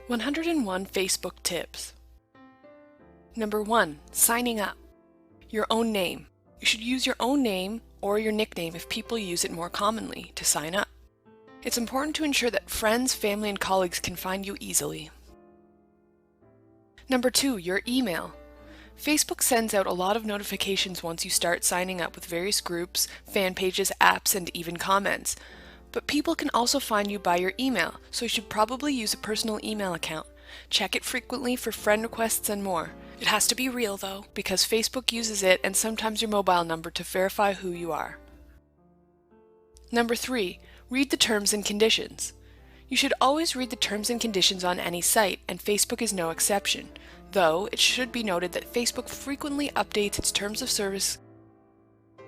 101 Facebook Tips. Number 1. Signing up. Your own name. You should use your own name or your nickname if people use it more commonly to sign up. It's important to ensure that friends, family, and colleagues can find you easily. Number 2. Your email. Facebook sends out a lot of notifications once you start signing up with various groups, fan pages, apps, and even comments. But people can also find you by your email, so you should probably use a personal email account. Check it frequently for friend requests and more. It has to be real though, because Facebook uses it and sometimes your mobile number to verify who you are. Number 3. Read the terms and conditions. You should always read the terms and conditions on any site, and Facebook is no exception. Though, it should be noted that Facebook frequently updates its terms of service,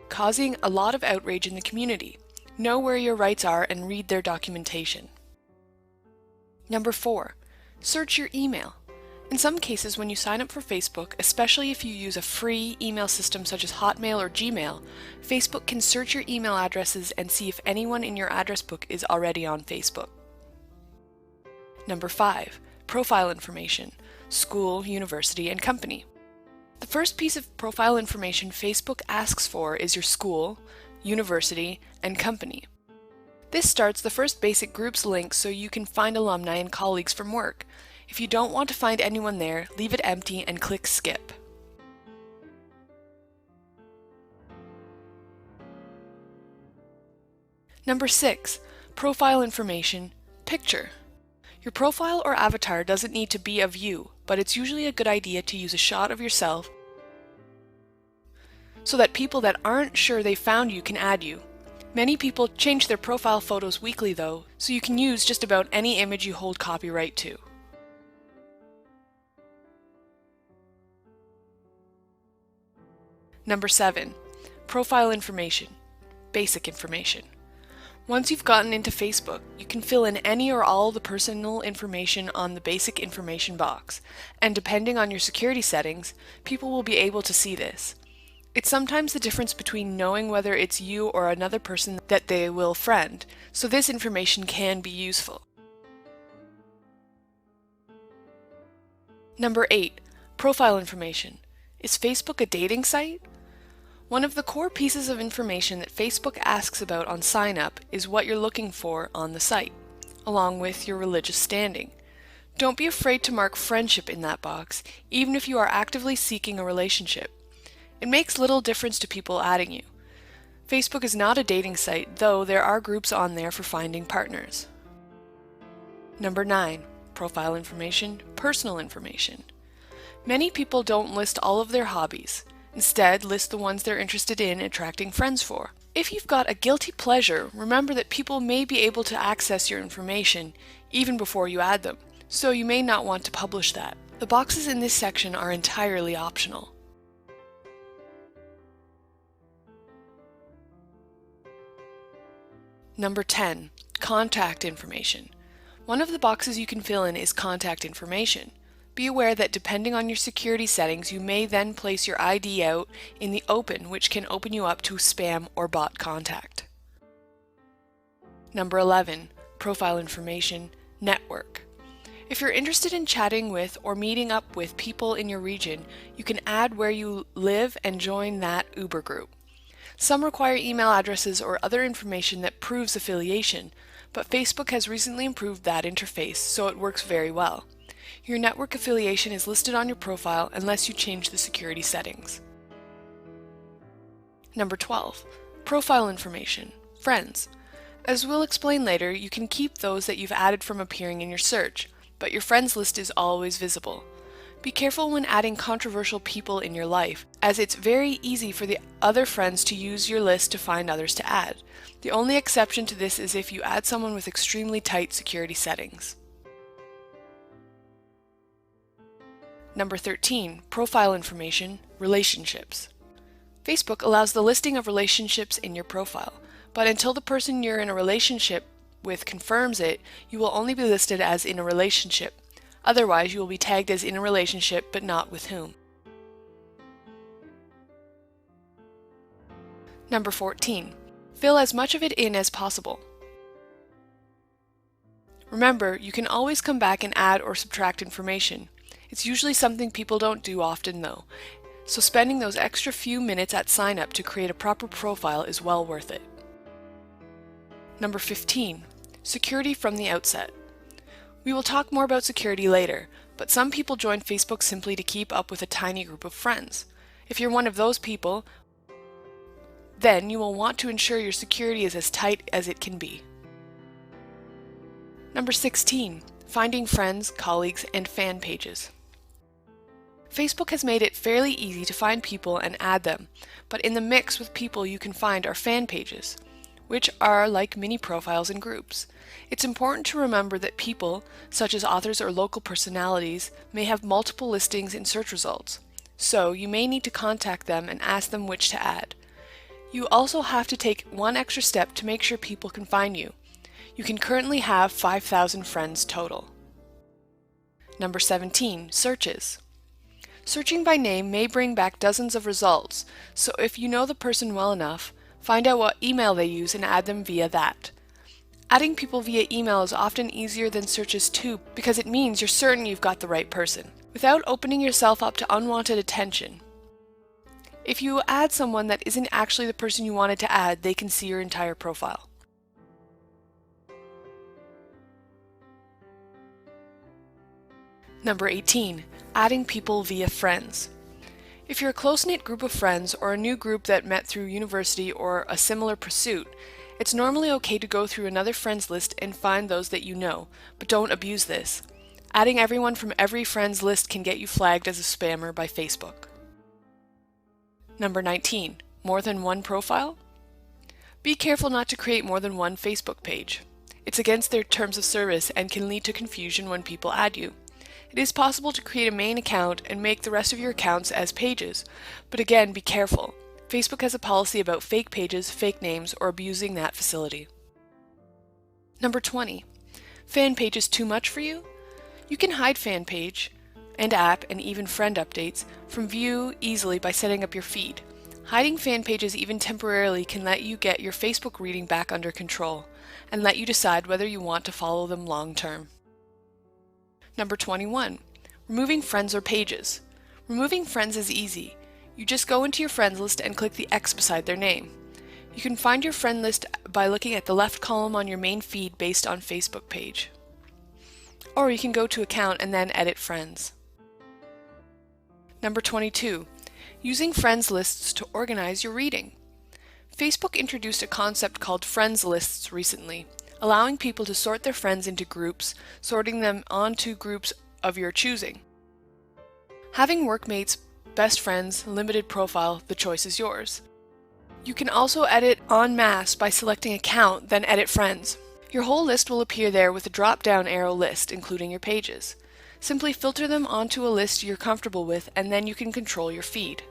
causing a lot of outrage in the community. Know where your rights are and read their documentation. Number 4. Search your email. In some cases, when you sign up for Facebook, especially if you use a free email system such as Hotmail or Gmail, Facebook can search your email addresses and see if anyone in your address book is already on Facebook. Number 5. Profile information. School, university, and company. The first piece of profile information Facebook asks for is your school, university, and company. This starts the first basic groups link so you can find alumni and colleagues from work. If you don't want to find anyone there, leave it empty and click skip. Number 6. Profile information. Picture. Your profile or avatar doesn't need to be of you, but it's usually a good idea to use a shot of yourself so that people that aren't sure they found you can add you. Many people change their profile photos weekly though, so you can use just about any image you hold copyright to. Number 7. Profile information. Basic information. Once you've gotten into Facebook, you can fill in any or all the personal information on the basic information box, and depending on your security settings, people will be able to see this. It's sometimes the difference between knowing whether it's you or another person that they will friend, so this information can be useful. Number 8. Profile information. Is Facebook a dating site? One of the core pieces of information that Facebook asks about on sign up is what you're looking for on the site, along with your religious standing. Don't be afraid to mark friendship in that box, even if you are actively seeking a relationship. It makes little difference to people adding you. Facebook is not a dating site, though there are groups on there for finding partners. Number 9. Profile information, personal information. Many people don't list all of their hobbies. Instead, list the ones they're interested in attracting friends for. If you've got a guilty pleasure, remember that people may be able to access your information even before you add them, so you may not want to publish that. The boxes in this section are entirely optional. Number 10. Contact information. One of the boxes you can fill in is contact information. Be aware that depending on your security settings, you may then place your ID out in the open, which can open you up to spam or bot contact. Number 11. Profile information, network. If you're interested in chatting with or meeting up with people in your region, you can add where you live and join that Uber group. Some require email addresses or other information that proves affiliation, but Facebook has recently improved that interface, so it works very well. Your network affiliation is listed on your profile unless you change the security settings. Number 12. Profile information, friends. As we'll explain later, you can keep those that you've added from appearing in your search, but your friends list is always visible. Be careful when adding controversial people in your life, as it's very easy for the other friends to use your list to find others to add. The only exception to this is if you add someone with extremely tight security settings. Number 13. Profile information, relationships. Facebook allows the listing of relationships in your profile, but until the person you're in a relationship with confirms it, you will only be listed as in a relationship. Otherwise, you will be tagged as in a relationship, but not with whom. Number 14. Fill as much of it in as possible. Remember, you can always come back and add or subtract information. It's usually something people don't do often though, so spending those extra few minutes at sign up to create a proper profile is well worth it. Number 15. Security from the outset. We will talk more about security later, but some people join Facebook simply to keep up with a tiny group of friends. If you're one of those people, then you will want to ensure your security is as tight as it can be. Number 16. Finding friends, colleagues, and fan pages. Facebook has made it fairly easy to find people and add them, but in the mix with people you can find are fan pages, which are like mini profiles and groups. It's important to remember that people, such as authors or local personalities, may have multiple listings in search results, so you may need to contact them and ask them which to add. You also have to take one extra step to make sure people can find you. You can currently have 5,000 friends total. Number 17. Searches. Searching by name may bring back dozens of results, so if you know the person well enough, find out what email they use and add them via that. Adding people via email is often easier than searches too, because it means you're certain you've got the right person, without opening yourself up to unwanted attention. If you add someone that isn't actually the person you wanted to add, they can see your entire profile. Number 18. Adding people via friends. If you're a close-knit group of friends or a new group that met through university or a similar pursuit, it's normally okay to go through another friends list and find those that you know, but don't abuse this. Adding everyone from every friends list can get you flagged as a spammer by Facebook. Number 19. More than one profile? Be careful not to create more than one Facebook page. It's against their terms of service and can lead to confusion when people add you. It is possible to create a main account and make the rest of your accounts as pages, but again, be careful. Facebook has a policy about fake pages, fake names, or abusing that facility. Number 20. Fan pages too much for you? You can hide fan page and app and even friend updates from view easily by setting up your feed. Hiding fan pages even temporarily can let you get your Facebook reading back under control and let you decide whether you want to follow them long term. Number 21. Removing friends or pages. Removing friends is easy. You just go into your friends list and click the X beside their name. You can find your friend list by looking at the left column on your main feed based on Facebook page. Or you can go to Account and then edit friends. Number 22. Using friends lists to organize your reading. Facebook introduced a concept called friends lists recently, allowing people to sort their friends into groups, sorting them onto groups of your choosing. Having workmates, best friends, limited profile, the choice is yours. You can also edit en masse by selecting Account, then Edit Friends. Your whole list will appear there with a drop-down arrow list, including your pages. Simply filter them onto a list you're comfortable with, and then you can control your feed.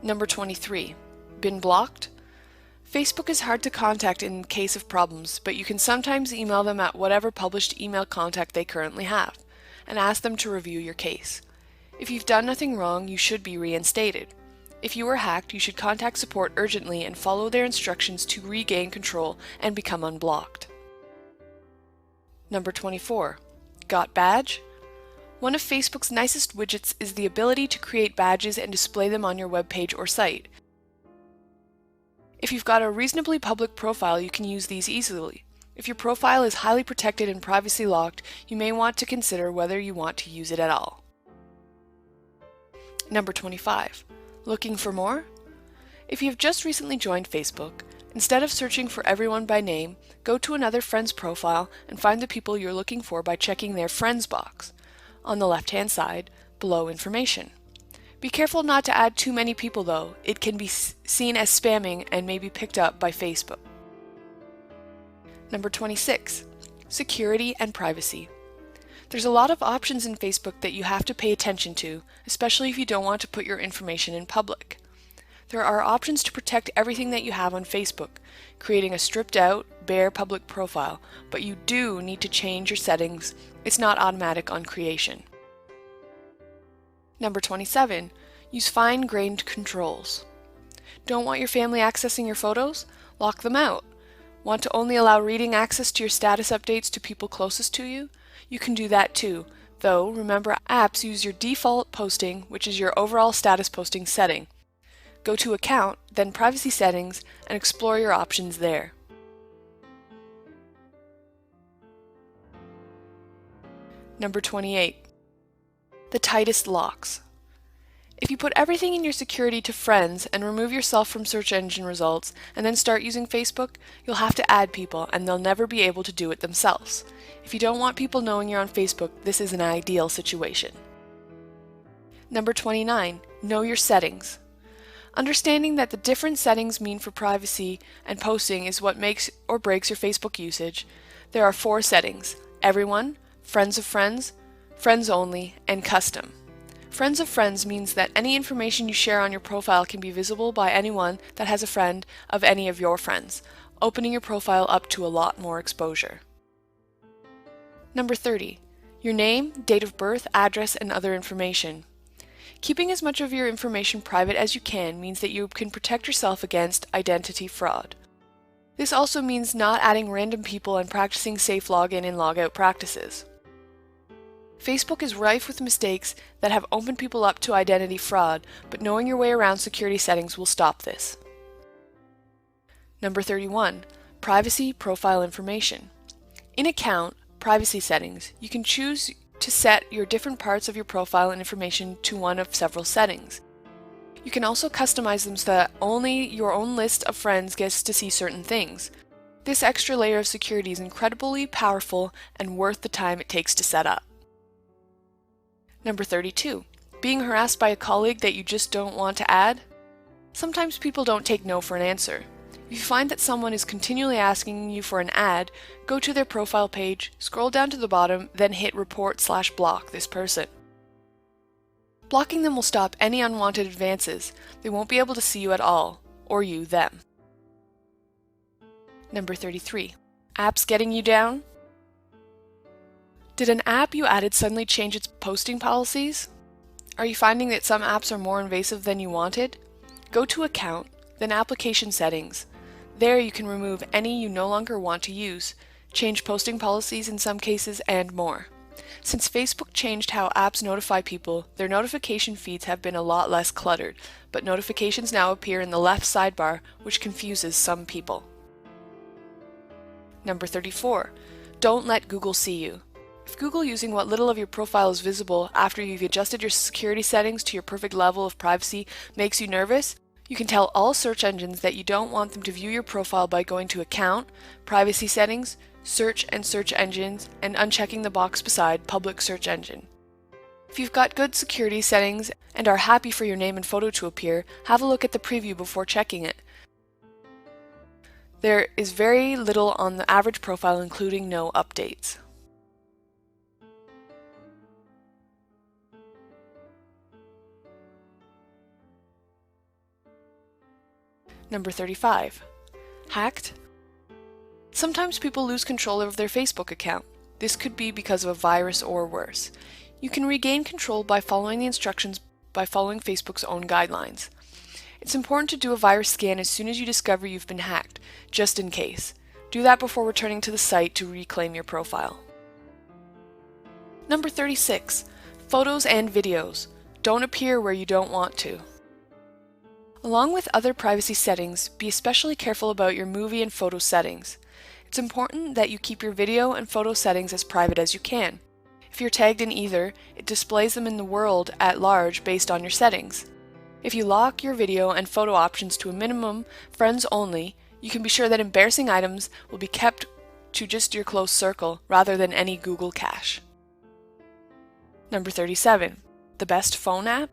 Number 23. Been blocked? Facebook is hard to contact in case of problems, but you can sometimes email them at whatever published email contact they currently have, and ask them to review your case. If you've done nothing wrong, you should be reinstated. If you were hacked, you should contact support urgently and follow their instructions to regain control and become unblocked. Number 24. Got badge? One of Facebook's nicest widgets is the ability to create badges and display them on your web page or site. If you've got a reasonably public profile, you can use these easily. If your profile is highly protected and privacy locked, you may want to consider whether you want to use it at all. Number 25. Looking for more? If you have just recently joined Facebook, instead of searching for everyone by name, go to another friend's profile and find the people you're looking for by checking their Friends box on the left-hand side below Information. Be careful not to add too many people though. It can be seen as spamming and may be picked up by Facebook. Number 26. Security and privacy. There's a lot of options in Facebook that you have to pay attention to, especially if you don't want to put your information in public. There are options to protect everything that you have on Facebook, creating a stripped-out, bare public profile, but you do need to change your settings. It's not automatic on creation. Number 27. Use fine-grained controls. Don't want your family accessing your photos? Lock them out. Want to only allow reading access to your status updates to people closest to you? You can do that too, though remember apps use your default posting, which is your overall status posting setting. Go to Account, then Privacy Settings, and explore your options there. Number 28. The tightest locks. If you put everything in your security to friends and remove yourself from search engine results and then start using Facebook, you'll have to add people and they'll never be able to do it themselves. If you don't want people knowing you're on Facebook, this is an ideal situation. Number 29. Know your settings. Understanding that the different settings mean for privacy and posting is what makes or breaks your Facebook usage. There are 4 settings: Everyone, Friends of Friends, Friends Only, and Custom. Friends of Friends means that any information you share on your profile can be visible by anyone that has a friend of any of your friends, opening your profile up to a lot more exposure. Number 30. Your name, date of birth, address, and other information. Keeping as much of your information private as you can means that you can protect yourself against identity fraud. This also means not adding random people and practicing safe login and logout practices. Facebook is rife with mistakes that have opened people up to identity fraud, but knowing your way around security settings will stop this. Number 31. Privacy profile information. In Account, Privacy Settings, you can choose to set your different parts of your profile and information to one of several settings. You can also customize them so that only your own list of friends gets to see certain things. This extra layer of security is incredibly powerful and worth the time it takes to set up. Number 32. Being harassed by a colleague that you just don't want to add? Sometimes people don't take no for an answer. If you find that someone is continually asking you for an ad, go to their profile page, scroll down to the bottom, then hit report/block this person. Blocking them will stop any unwanted advances. They won't be able to see you at all, or you them. Number 33. Apps getting you down? Did an app you added suddenly change its posting policies? Are you finding that some apps are more invasive than you wanted? Go to Account, then Application Settings. There you can remove any you no longer want to use, change posting policies in some cases, and more. Since Facebook changed how apps notify people, their notification feeds have been a lot less cluttered, but notifications now appear in the left sidebar, which confuses some people. Number 34. Don't let Google see you. If Google using what little of your profile is visible after you've adjusted your security settings to your perfect level of privacy makes you nervous, you can tell all search engines that you don't want them to view your profile by going to Account, Privacy Settings, Search and Search Engines, and unchecking the box beside Public Search Engine. If you've got good security settings and are happy for your name and photo to appear, have a look at the preview before checking it. There is very little on the average profile, including no updates. Number 35. Hacked? Sometimes people lose control of their Facebook account. This could be because of a virus or worse. You can regain control by following the instructions by following Facebook's own guidelines. It's important to do a virus scan as soon as you discover you've been hacked, just in case. Do that before returning to the site to reclaim your profile. Number 36. Photos and videos. Don't appear where you don't want to. Along with other privacy settings, be especially careful about your movie and photo settings. It's important that you keep your video and photo settings as private as you can. If you're tagged in either, it displays them in the world at large based on your settings. If you lock your video and photo options to a minimum, friends only, you can be sure that embarrassing items will be kept to just your close circle rather than any Google cache. Number 37. The best phone app?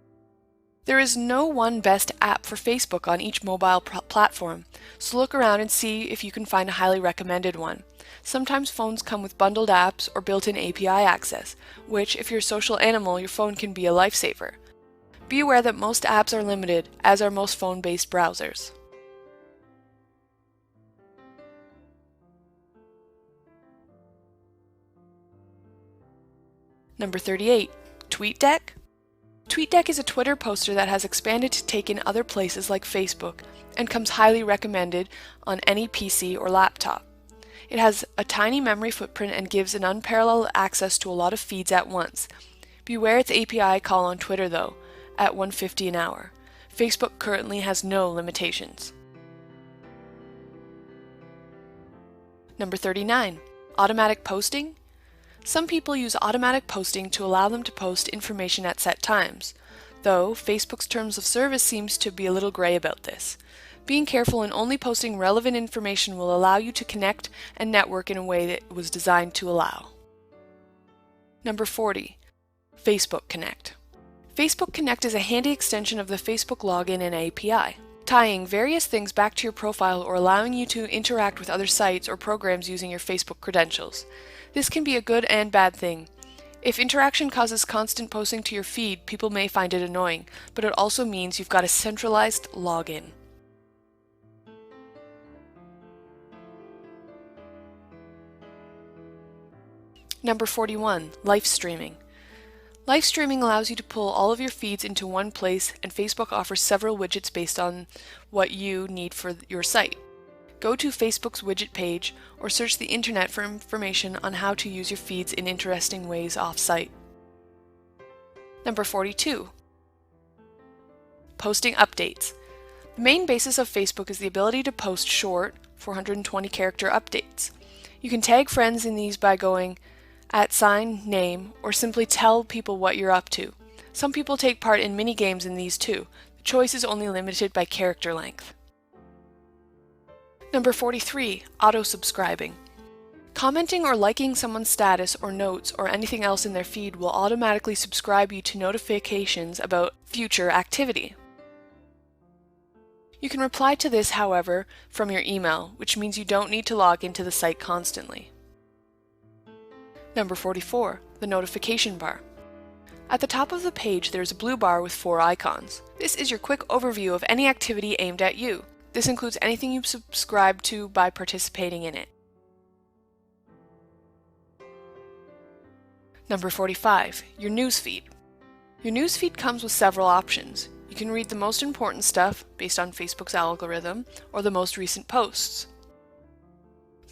There is no one best app for Facebook on each mobile platform, so look around and see if you can find a highly recommended one. Sometimes phones come with bundled apps or built-in API access, which, if you're a social animal, your phone can be a lifesaver. Be aware that most apps are limited, as are most phone-based browsers. Number 38. TweetDeck? TweetDeck is a Twitter poster that has expanded to take in other places like Facebook, and comes highly recommended on any PC or laptop. It has a tiny memory footprint and gives an unparalleled access to a lot of feeds at once. Beware its API call on Twitter though, at 150 an hour. Facebook currently has no limitations. Number 39. Automatic posting. Some people use automatic posting to allow them to post information at set times, though Facebook's terms of service seems to be a little gray about this. Being careful and only posting relevant information will allow you to connect and network in a way that was designed to allow. Number 40. Facebook Connect. Facebook Connect is a handy extension of the Facebook login and API, tying various things back to your profile or allowing you to interact with other sites or programs using your Facebook credentials. This can be a good and bad thing. If interaction causes constant posting to your feed, people may find it annoying, but it also means you've got a centralized login. Number 41. Live streaming. Live streaming allows you to pull all of your feeds into one place, and Facebook offers several widgets based on what you need for your site. Go to Facebook's widget page or search the internet for information on how to use your feeds in interesting ways off-site. Number 42. Posting updates. The main basis of Facebook is the ability to post short, 420-character updates. You can tag friends in these by going @name or simply tell people what you're up to. Some people take part in mini games in these too. The choice is only limited by character length. Number 43. Auto-subscribing. Commenting or liking someone's status or notes or anything else in their feed will automatically subscribe you to notifications about future activity. You can reply to this, however, from your email, which means you don't need to log into the site constantly. Number 44. The notification bar. At the top of the page there is a blue bar with 4 icons. This is your quick overview of any activity aimed at you. This includes anything you've subscribed to by participating in it. Number 45. Your newsfeed. Your newsfeed comes with several options. You can read the most important stuff based on Facebook's algorithm or the most recent posts.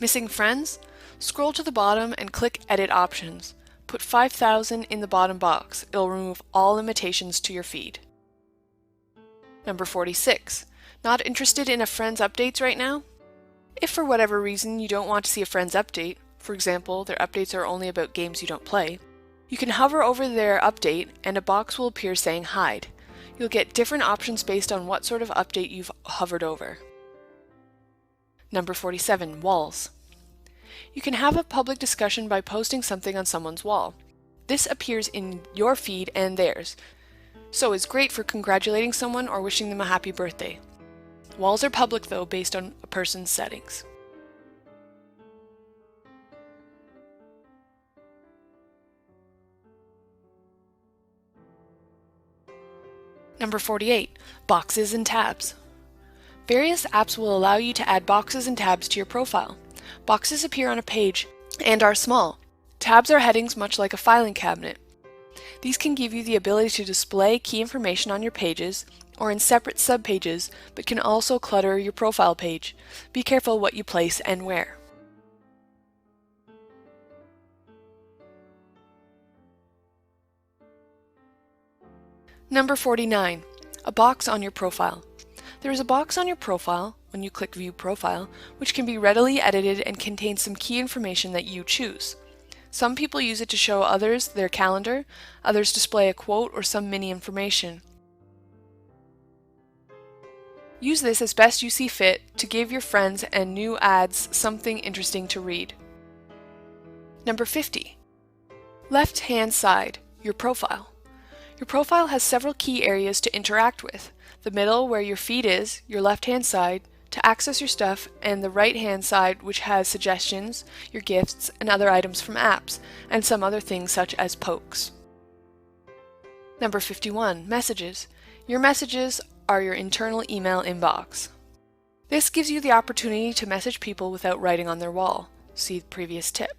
Missing friends? Scroll to the bottom and click Edit Options. Put 5,000 in the bottom box. It'll remove all limitations to your feed. Number 46. Not interested in a friend's updates right now? If for whatever reason you don't want to see a friend's update, for example, their updates are only about games you don't play, you can hover over their update and a box will appear saying Hide. You'll get different options based on what sort of update you've hovered over. Number 47. Walls. You can have a public discussion by posting something on someone's wall. This appears in your feed and theirs, so it's great for congratulating someone or wishing them a happy birthday. Walls are public though, based on a person's settings. Number 48. Boxes and tabs. Various apps will allow you to add boxes and tabs to your profile. Boxes appear on a page and are small. Tabs are headings much like a filing cabinet. These can give you the ability to display key information on your pages or in separate subpages, but can also clutter your profile page. Be careful what you place and where. Number 49. A box on your profile. There is a box on your profile, when you click View Profile, which can be readily edited and contains some key information that you choose. Some people use it to show others their calendar, others display a quote or some mini information. Use this as best you see fit to give your friends and new ads something interesting to read. Number 50. Left-hand side, your profile. Your profile has several key areas to interact with. The middle, where your feed is, your left-hand side, to access your stuff, and the right-hand side, which has suggestions, your gifts, and other items from apps, and some other things such as pokes. Number 51. Messages. Your messages are your internal email inbox. This gives you the opportunity to message people without writing on their wall. See the previous tip.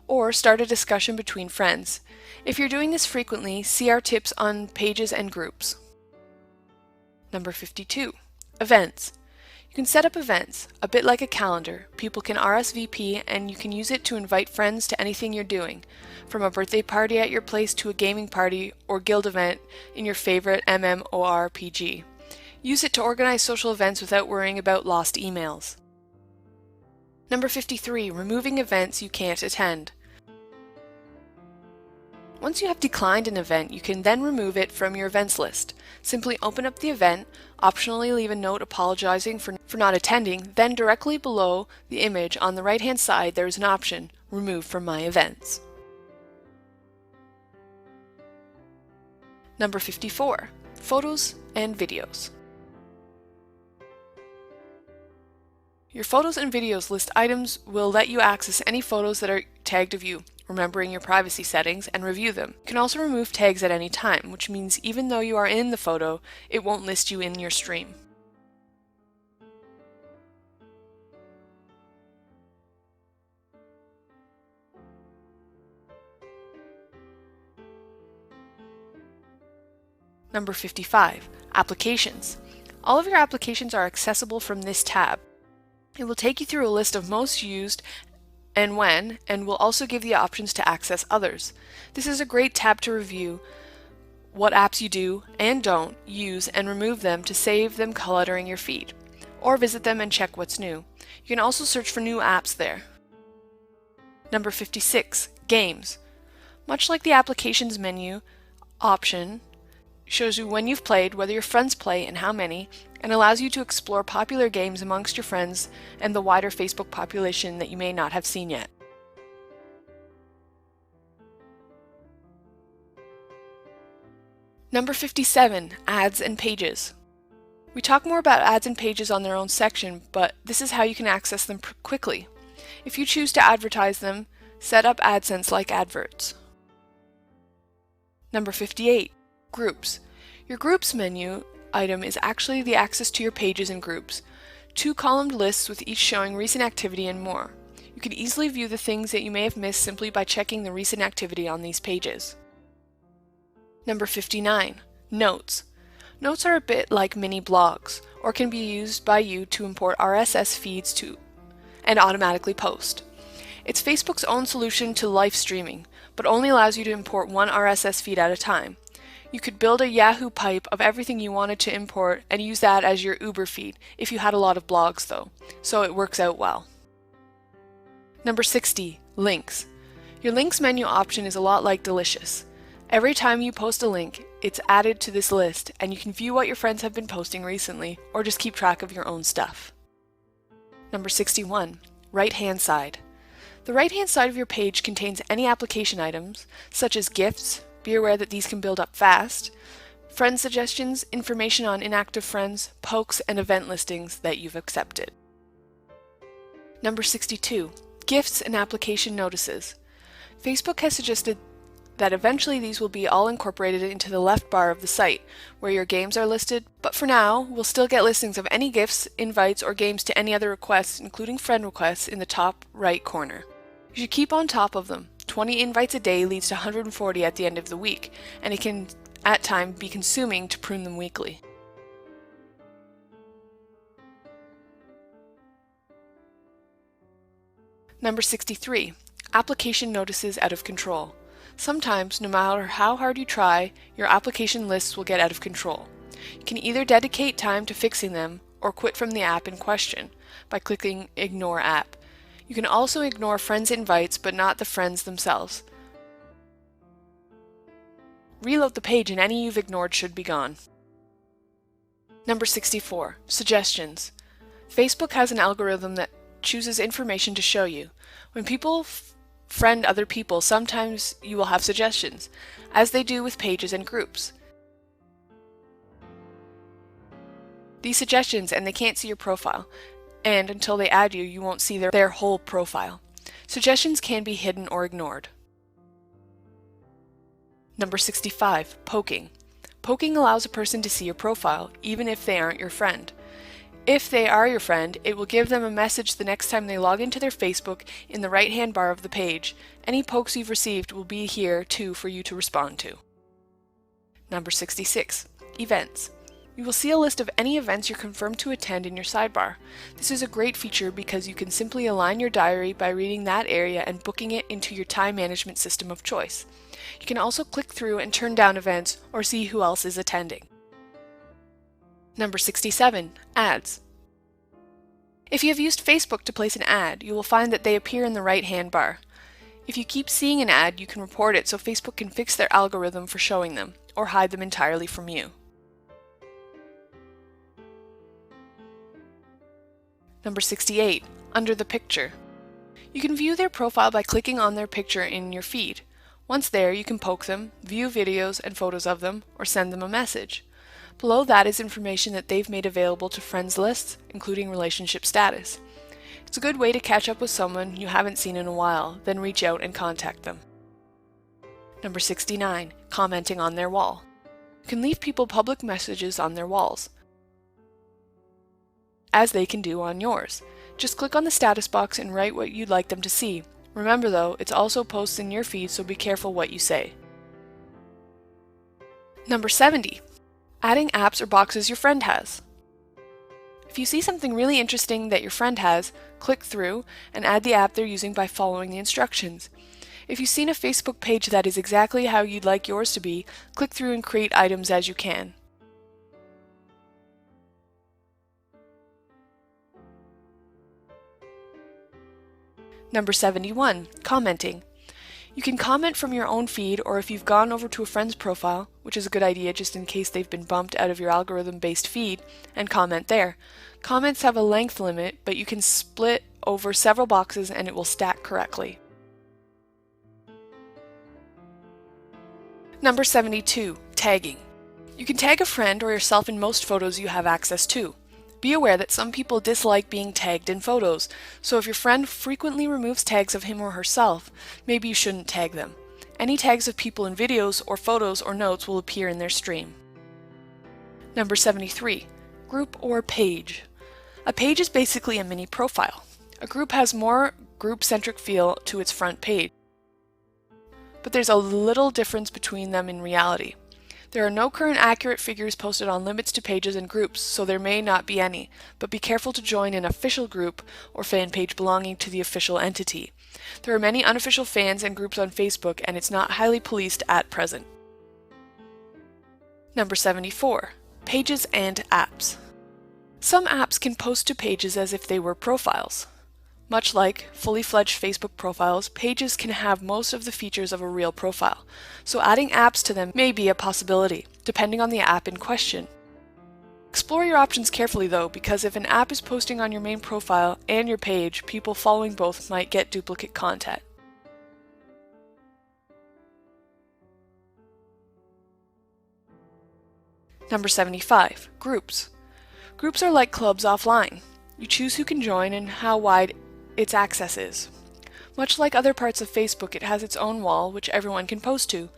Or start a discussion between friends. If you're doing this frequently, see our tips on pages and groups. Number 52. Events. You can set up events, a bit like a calendar. People can RSVP and you can use it to invite friends to anything you're doing, from a birthday party at your place to a gaming party or guild event in your favorite MMORPG. Use it to organize social events without worrying about lost emails. Number 53, removing events you can't attend. Once you have declined an event, you can then remove it from your events list. Simply open up the event, optionally leave a note apologizing for not attending, then directly below the image on the right-hand side there is an option, Remove from My Events. Number 54, photos and videos. Your photos and videos list items will let you access any photos that are tagged of you, remembering your privacy settings, and review them. You can also remove tags at any time, which means even though you are in the photo, it won't list you in your stream. Number 55, applications. All of your applications are accessible from this tab. It will take you through a list of most used and when, and will also give you options to access others. This is a great tab to review what apps you do and don't use and remove them to save them cluttering your feed, or visit them and check what's new. You can also search for new apps there. Number 56, games. Much like the applications menu option, shows you when you've played, whether your friends play, and how many, and allows you to explore popular games amongst your friends and the wider Facebook population that you may not have seen yet. Number 57, ads and pages. We talk more about ads and pages on their own section, but this is how you can access them quickly. If you choose to advertise them, set up AdSense like adverts. Number 58, groups. Your groups menu item is actually the access to your pages and groups. Two columned lists with each showing recent activity and more. You can easily view the things that you may have missed simply by checking the recent activity on these pages. Number 59, notes. Notes are a bit like mini blogs, or can be used by you to import RSS feeds to and automatically post. It's Facebook's own solution to live streaming, but only allows you to import one RSS feed at a time. You could build a Yahoo pipe of everything you wanted to import and use that as your Uber feed if you had a lot of blogs though, so it works out well. Number 60, links. Your links menu option is a lot like Delicious. Every time you post a link, it's added to this list and you can view what your friends have been posting recently or just keep track of your own stuff. Number 61, right-hand side. The right-hand side of your page contains any application items, such as gifts. Be aware that these can build up fast, friend suggestions, information on inactive friends, pokes, and event listings that you've accepted. Number 62, gifts and application notices. Facebook has suggested that eventually these will be all incorporated into the left bar of the site, where your games are listed, but for now, we'll still get listings of any gifts, invites, or games to any other requests, including friend requests, in the top right corner. You should keep on top of them. 20 invites a day leads to 140 at the end of the week, and it can, at times, be consuming to prune them weekly. Number 63, application notices out of control. Sometimes, no matter how hard you try, your application lists will get out of control. You can either dedicate time to fixing them or quit from the app in question by clicking Ignore App. You can also ignore friends' invites, but not the friends themselves. Reload the page and any you've ignored should be gone. Number 64, suggestions. Facebook has an algorithm that chooses information to show you. When people friend other people, sometimes you will have suggestions, as they do with pages and groups. These suggestions, and they can't see your profile, and until they add you, you won't see their whole profile. Suggestions can be hidden or ignored. Number 65, poking. Poking allows a person to see your profile, even if they aren't your friend. If they are your friend, it will give them a message the next time they log into their Facebook in the right-hand bar of the page. Any pokes you've received will be here too for you to respond to. Number 66, events. You will see a list of any events you're confirmed to attend in your sidebar. This is a great feature because you can simply align your diary by reading that area and booking it into your time management system of choice. You can also click through and turn down events or see who else is attending. Number 67, ads. If you have used Facebook to place an ad, you will find that they appear in the right-hand bar. If you keep seeing an ad, you can report it so Facebook can fix their algorithm for showing them, or hide them entirely from you. Number 68, under the picture. You can view their profile by clicking on their picture in your feed. Once there, you can poke them, view videos and photos of them, or send them a message. Below that is information that they've made available to friends lists, including relationship status. It's a good way to catch up with someone you haven't seen in a while, then reach out and contact them. Number 69, commenting on their wall. You can leave people public messages on their walls, as they can do on yours. Just click on the status box and write what you'd like them to see. Remember though, it's also posts in your feed, so be careful what you say. Number 70, adding apps or boxes your friend has. If you see something really interesting that your friend has, click through and add the app they're using by following the instructions. If you've seen a Facebook page that is exactly how you'd like yours to be, click through and create items as you can. Number 71, commenting. You can comment from your own feed, or if you've gone over to a friend's profile, which is a good idea just in case they've been bumped out of your algorithm-based feed, and comment there. Comments have a length limit, but you can split over several boxes and it will stack correctly. Number 72, tagging. You can tag a friend or yourself in most photos you have access to. Be aware that some people dislike being tagged in photos, so if your friend frequently removes tags of him or herself, maybe you shouldn't tag them. Any tags of people in videos or photos or notes will appear in their stream. Number 73, group or page. A page is basically a mini profile. A group has more group-centric feel to its front page, but there's a little difference between them in reality. There are no current accurate figures posted on limits to pages and groups, so there may not be any, but be careful to join an official group or fan page belonging to the official entity. There are many unofficial fans and groups on Facebook, and it's not highly policed at present. Number 74, pages and apps. Some apps can post to pages as if they were profiles. Much like fully fledged Facebook profiles, pages can have most of the features of a real profile, so adding apps to them may be a possibility, depending on the app in question. Explore your options carefully though, because if an app is posting on your main profile and your page, people following both might get duplicate content. Number 75, groups. Groups are like clubs offline. You choose who can join and how wide its access is. Much like other parts of Facebook, it has its own wall, which everyone can post to.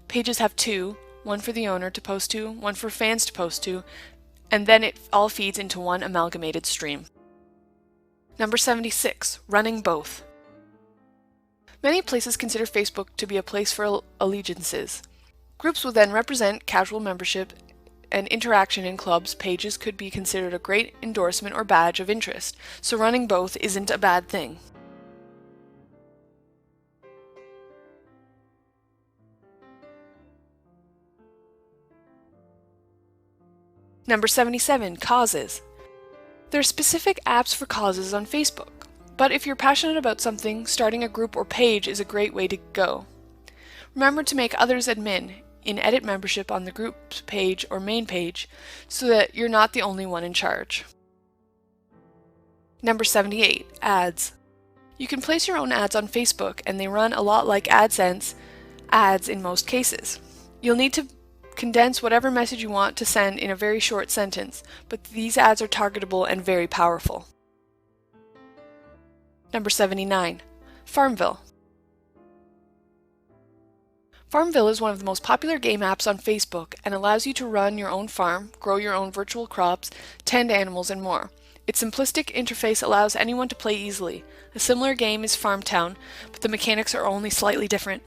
Pages have two, one for the owner to post to, one for fans to post to, and then it all feeds into one amalgamated stream. Number 76, running both. Many places consider Facebook to be a place for allegiances. Groups will then represent casual membership and interaction in clubs. Pages could be considered a great endorsement or badge of interest, so running both isn't a bad thing. Number 77, causes. There are specific apps for causes on Facebook, but if you're passionate about something, starting a group or page is a great way to go. Remember to make others admin in edit membership on the group page or main page so that you're not the only one in charge. Number 78, ads. You can place your own ads on Facebook and they run a lot like AdSense ads in most cases. You'll need to condense whatever message you want to send in a very short sentence, but these ads are targetable and very powerful. Number 79, Farmville. Farmville is one of the most popular game apps on Facebook and allows you to run your own farm, grow your own virtual crops, tend animals, and more. Its simplistic interface allows anyone to play easily. A similar game is Farmtown, but the mechanics are only slightly different.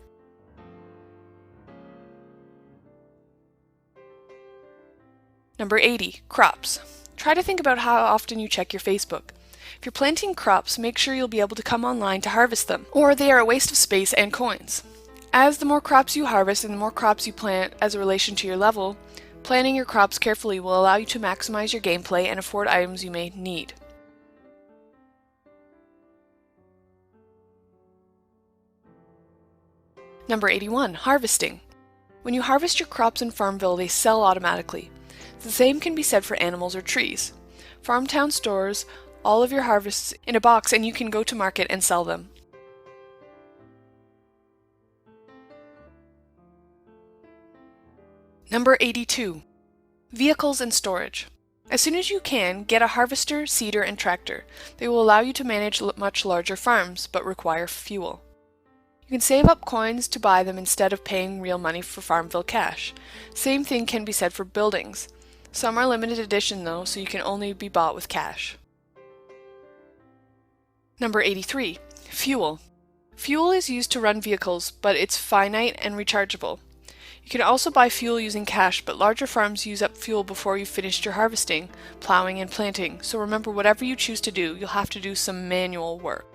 Number 80, crops. Try to think about how often you check your Facebook. If you're planting crops, make sure you'll be able to come online to harvest them, or they are a waste of space and coins. As the more crops you harvest and the more crops you plant as a relation to your level, planting your crops carefully will allow you to maximize your gameplay and afford items you may need. Number 81, harvesting. When you harvest your crops in Farmville, they sell automatically. The same can be said for animals or trees. Farmtown stores all of your harvests in a box and you can go to market and sell them. Number 82, vehicles and storage. As soon as you can, get a harvester, seeder, and tractor. They will allow you to manage much larger farms, but require fuel. You can save up coins to buy them instead of paying real money for Farmville cash. Same thing can be said for buildings. Some are limited edition though, so you can only be bought with cash. Number 83, fuel. Fuel is used to run vehicles, but it's finite and rechargeable. You can also buy fuel using cash, but larger farms use up fuel before you've finished your harvesting, plowing, and planting, so remember whatever you choose to do, you'll have to do some manual work.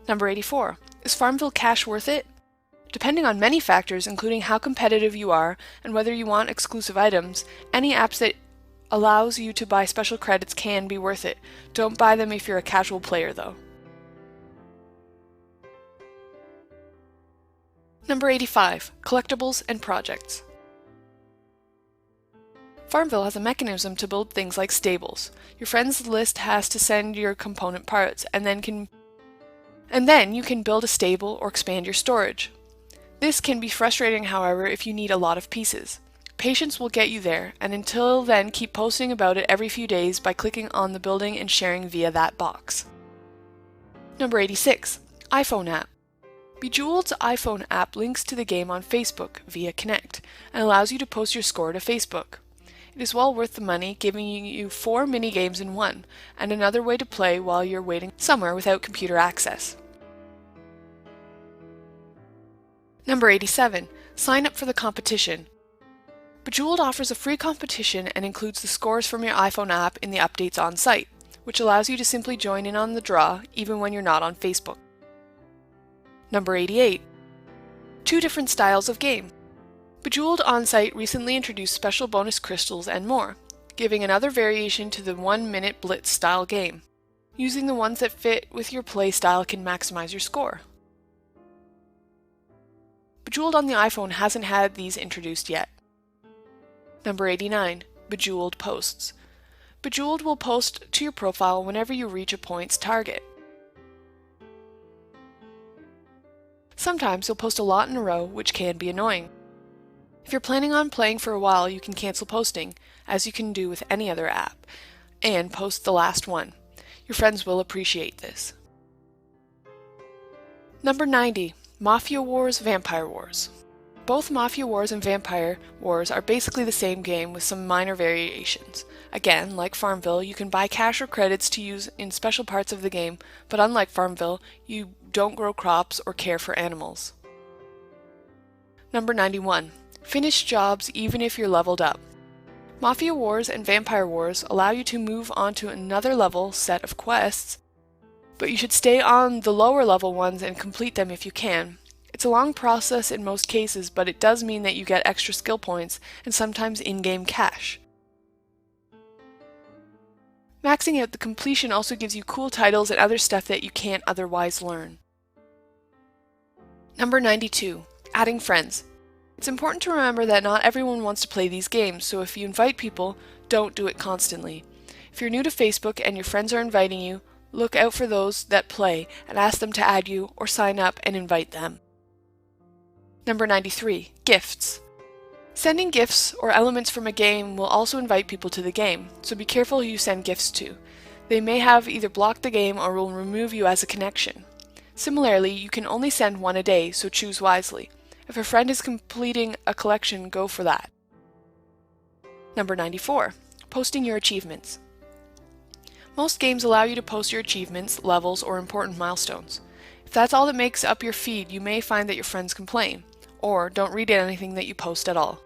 Number 84. Is Farmville cash worth it? Depending on many factors, including how competitive you are and whether you want exclusive items, any apps that allows you to buy special credits can be worth it. Don't buy them if you're a casual player though. Number 85. Collectibles and projects. Farmville has a mechanism to build things like stables. Your friends list has to send your component parts, and then you can build a stable or expand your storage. This can be frustrating, however, if you need a lot of pieces. Patience will get you there, and until then keep posting about it every few days by clicking on the building and sharing via that box. Number 86. iPhone app. Bejeweled's iPhone app links to the game on Facebook via Connect and allows you to post your score to Facebook. It is well worth the money, giving you 4 mini-games in one, and another way to play while you're waiting somewhere without computer access. Number 87. Sign up for the competition. Bejeweled offers a free competition and includes the scores from your iPhone app in the updates on site, which allows you to simply join in on the draw even when you're not on Facebook. Number 88. 2 different styles of game. Bejeweled On-Site recently introduced special bonus crystals and more, giving another variation to the 1-minute blitz style game. Using the ones that fit with your play style can maximize your score. Bejeweled on the iPhone hasn't had these introduced yet. Number 89. Bejeweled Posts. Bejeweled will post to your profile whenever you reach a points target. Sometimes you'll post a lot in a row, which can be annoying. If you're planning on playing for a while, you can cancel posting, as you can do with any other app, and post the last one. Your friends will appreciate this. Number 90. Mafia Wars, Vampire Wars. Both Mafia Wars and Vampire Wars are basically the same game with some minor variations. Again, like Farmville, you can buy cash or credits to use in special parts of the game, but unlike Farmville, you don't grow crops or care for animals. Number 91. Finish jobs even if you're leveled up. Mafia Wars and Vampire Wars allow you to move on to another level set of quests, but you should stay on the lower level ones and complete them if you can. It's a long process in most cases, but it does mean that you get extra skill points and sometimes in-game cash. Maxing out the completion also gives you cool titles and other stuff that you can't otherwise learn. Number 92. Adding friends. It's important to remember that not everyone wants to play these games, so if you invite people, don't do it constantly. If you're new to Facebook and your friends are inviting you, look out for those that play and ask them to add you or sign up and invite them. Number 93. Gifts. Sending gifts or elements from a game will also invite people to the game, so be careful who you send gifts to. They may have either blocked the game or will remove you as a connection. Similarly, you can only send one a day, so choose wisely. If a friend is completing a collection, go for that. Number 94. Posting your achievements. Most games allow you to post your achievements, levels, or important milestones. If that's all that makes up your feed, you may find that your friends complain, or don't read anything that you post at all.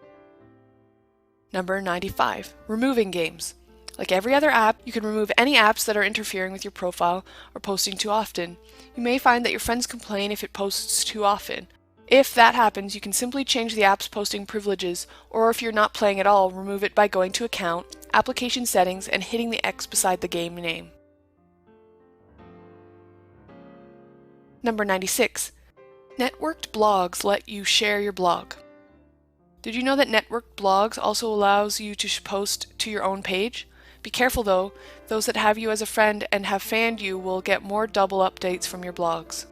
Number 95, removing games. Like every other app, you can remove any apps that are interfering with your profile or posting too often. You may find that your friends complain if it posts too often. If that happens, you can simply change the app's posting privileges, or if you're not playing at all, remove it by going to Account, Application Settings, and hitting the X beside the game name. Number 96. Networked blogs let you share your blog. Did you know that networked blogs also allows you to post to your own page? Be careful though, those that have you as a friend and have fanned you will get more double updates from your blogs.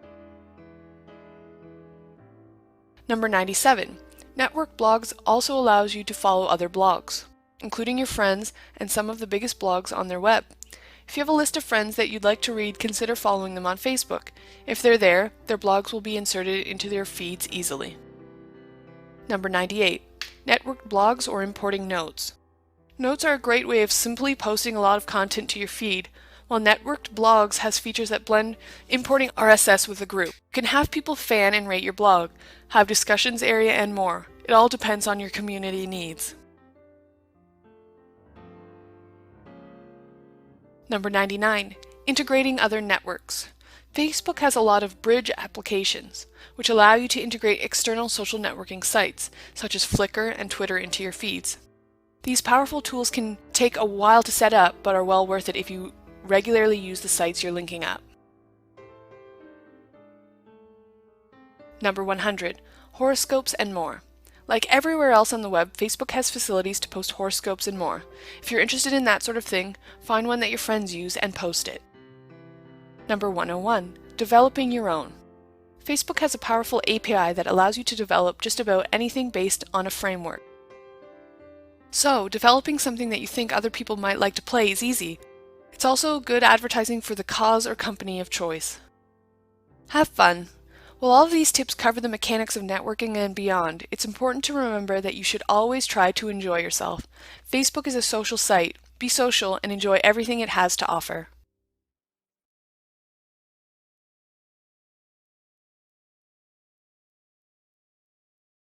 Number 97. Network blogs also allows you to follow other blogs, including your friends and some of the biggest blogs on their web. If you have a list of friends that you'd like to read, consider following them on Facebook. If they're there, their blogs will be inserted into their feeds easily. Number 98. Networked blogs or importing notes. Notes are a great way of simply posting a lot of content to your feed, while networked blogs has features that blend importing RSS with a group. You can have people fan and rate your blog, have discussions area, and more. It all depends on your community needs. Number 99. Integrating other networks. Facebook has a lot of bridge applications, which allow you to integrate external social networking sites, such as Flickr and Twitter, into your feeds. These powerful tools can take a while to set up, but are well worth it if you regularly use the sites you're linking up. Number 100. Horoscopes and more. Like everywhere else on the web, Facebook has facilities to post horoscopes and more. If you're interested in that sort of thing, find one that your friends use and post it. Number 101. Developing your own. Facebook has a powerful API that allows you to develop just about anything based on a framework. So, developing something that you think other people might like to play is easy. It's also good advertising for the cause or company of choice. Have fun! While all of these tips cover the mechanics of networking and beyond, it's important to remember that you should always try to enjoy yourself. Facebook is a social site. Be social and enjoy everything it has to offer.